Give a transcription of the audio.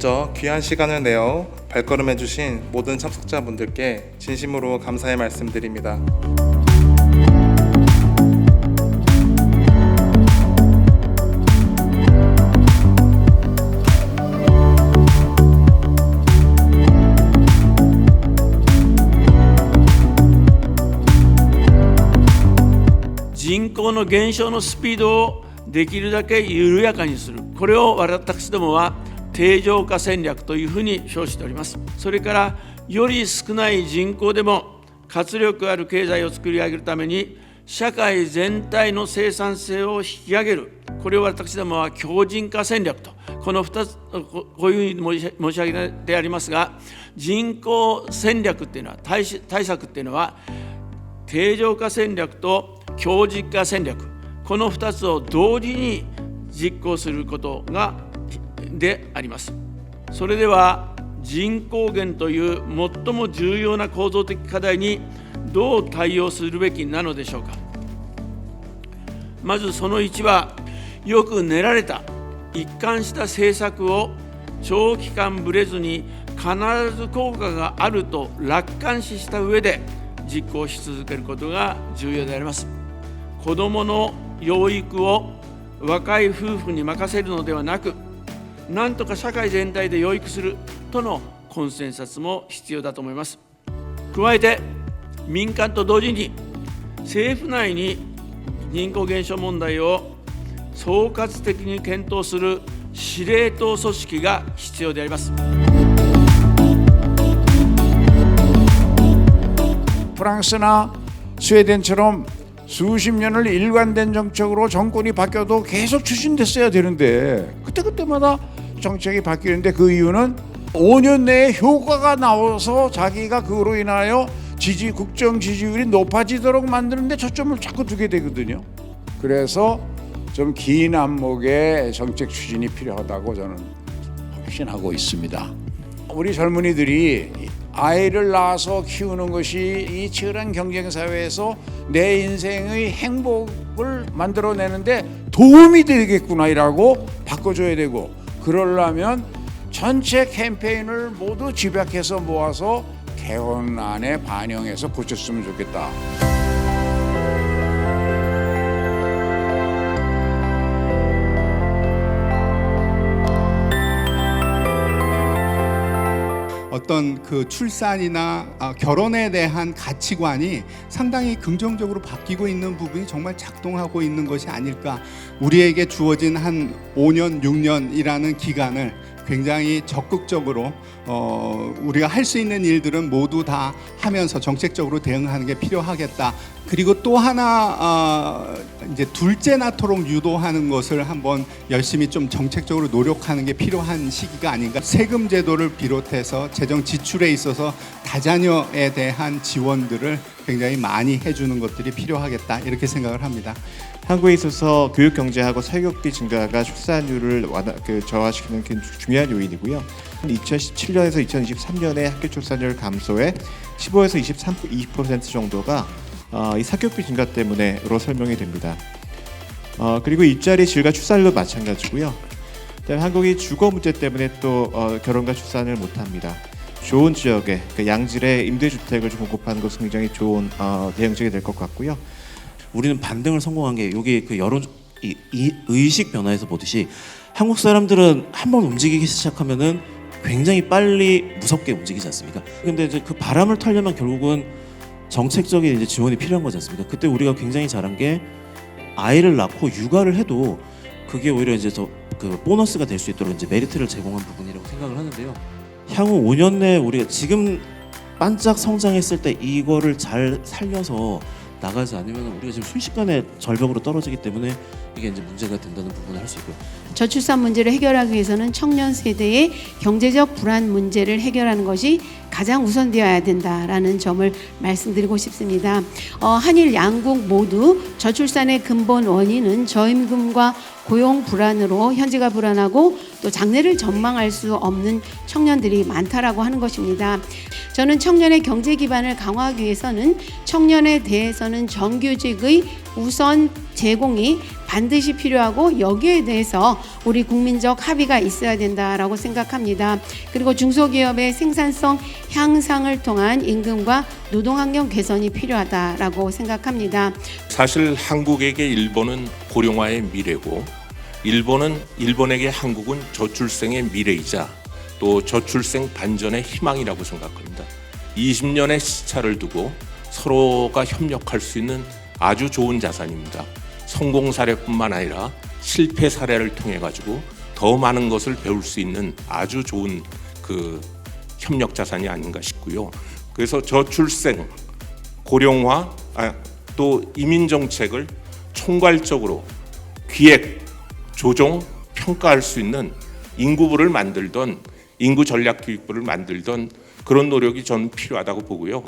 먼저 귀한 시간을 내어 발걸음해주신 모든 참석자분들께 진심으로 감사의 말씀드립니다.人口の減少のスピードをできるだけ緩やかにする、これを私どもは定常化戦略というふうに称しております。それからより少ない人口でも活力ある経済を作り上げるために社会全体の生産性を引き上げる、これを私どもは強靭化戦略と、この2つ、こういうふうに申し上げてありますが、人口戦略っていうのは、対策っていうのは定常化戦略と強靭化戦略、この2つを同時に実行することであります。それでは人口減という最も重要な構造的課題にどう対応するべきなのでしょうか。まずその1は、よく練られた一貫した政策を長期間ぶれずに必ず効果があると楽観視した上で実行し続けることが重要であります。子どもの養育を若い夫婦に任せるのではなく、なんとか社会全体で養育するとのコンセンサスも必要だと思います。加えて民間と同時に政府内に人口減少問題を総括的に検討する司令塔組織が必要であります。프랑스나 스웨덴처럼 수십 년을 일관된 정책으로 정권이 바뀌어도 계속 추진됐어야 되는데 그때마다 정책이 바뀌는데, 그 이유는 5년 내에 효과가 나와서 자기가 그로 인하여 국정 지지율이 높아지도록 만드는데 초점을 자꾸 두게 되거든요. 그래서 좀 긴 안목의 정책 추진이 필요하다고 저는 확신하고 있습니다. 우리 젊은이들이 아이를 낳아서 키우는 것이 이 치열한 경쟁 사회에서 내 인생의 행복을 만들어내는데 도움이 되겠구나라고 바꿔줘야 되고, 그러려면 전체 캠페인을 모두 집약해서 모아서 개헌안에 반영해서 고쳤으면 좋겠다. 어떤 그 출산이나 결혼에 대한 가치관이 상당히 긍정적으로 바뀌고 있는 부분이 정말 작동하고 있는 것이 아닐까. 우리에게 주어진 한 5년, 6년이라는 기간을 굉장히 적극적으로 우리가 할 수 있는 일들은 모두 다 하면서 정책적으로 대응하는 게 필요하겠다. 그리고 또 하나 이제 둘째 낳도록 유도하는 것을 한번 열심히 좀 정책적으로 노력하는 게 필요한 시기가 아닌가. 세금 제도를 비롯해서 재정 지출에 있어서 다자녀에 대한 지원들을 굉장히 많이 해주는 것들이 필요하겠다, 이렇게 생각을 합니다. 한국에 있어서 교육 경제하고 사교육비 증가가 출산율을 저하시키는 중요한 요인이고요. 2017년에서 2023년에 학교 출산율 감소에 15에서 20% 정도가 이 사교육비 증가 때문에로 설명이 됩니다. 그리고 일자리 질과 출산율도 마찬가지고요. 그다음에 한국이 주거 문제 때문에 또 결혼과 출산을 못합니다. 좋은 지역에 양질의 임대주택을 좀 공급하는 것은 굉장히 좋은 대응책이 될 것 같고요. 우리는 반등을 성공한 게, 여기 그 여론 이 의식 변화에서 보듯이 한국 사람들은 한번 움직이기 시작하면은 굉장히 빨리 무섭게 움직이지 않습니까? 근데 이제 그 바람을 타려면 결국은 정책적인 이제 지원이 필요한 거지 않습니까? 그때 우리가 굉장히 잘한 게, 아이를 낳고 육아를 해도 그게 오히려 이제 더 그 보너스가 될 수 있도록 이제 메리트를 제공한 부분이라고 생각을 하는데요. 향후 5년 내에 우리가 지금 반짝 성장했을 때 이거를 잘 살려서 나가지 않으면 우리가 지금 순식간에 절벽으로 떨어지기 때문에 이게 이제 문제가 된다는 부분을 할 수 있고요. 저출산 문제를 해결하기 위해서는 청년 세대의 경제적 불안 문제를 해결하는 것이 가장 우선되어야 된다라는 점을 말씀드리고 싶습니다. 한일 양국 모두 저출산의 근본 원인은 저임금과 고용 불안으로 현재가 불안하고 또 장래를 전망할 수 없는 청년들이 많다라고 하는 것입니다. 저는 청년의 경제 기반을 강화하기 위해서는 청년에 대해서는 정규직의 우선 제공이 반드시 필요하고 여기에 대해서 우리 국민적 합의가 있어야 된다라고 생각합니다. 그리고 중소기업의 생산성 향상을 통한 임금과 노동환경 개선이 필요하다라고 생각합니다. 사실 한국에게 일본은 고령화의 미래고 일본에게 한국은 저출생의 미래이자 또 저출생 반전의 희망이라고 생각합니다. 20년의 시차를 두고 서로가 협력할 수 있는 아주 좋은 자산입니다. 성공 사례뿐만 아니라 실패 사례를 통해 가지고 더 많은 것을 배울 수 있는 아주 좋은 그 협력 자산이 아닌가 싶고요. 그래서 저출생, 고령화, 또 이민 정책을 총괄적으로 기획, 조정, 평가할 수 있는 인구부를 만들던 인구 전략 기획부를 만들던 그런 노력이 저는 필요하다고 보고요.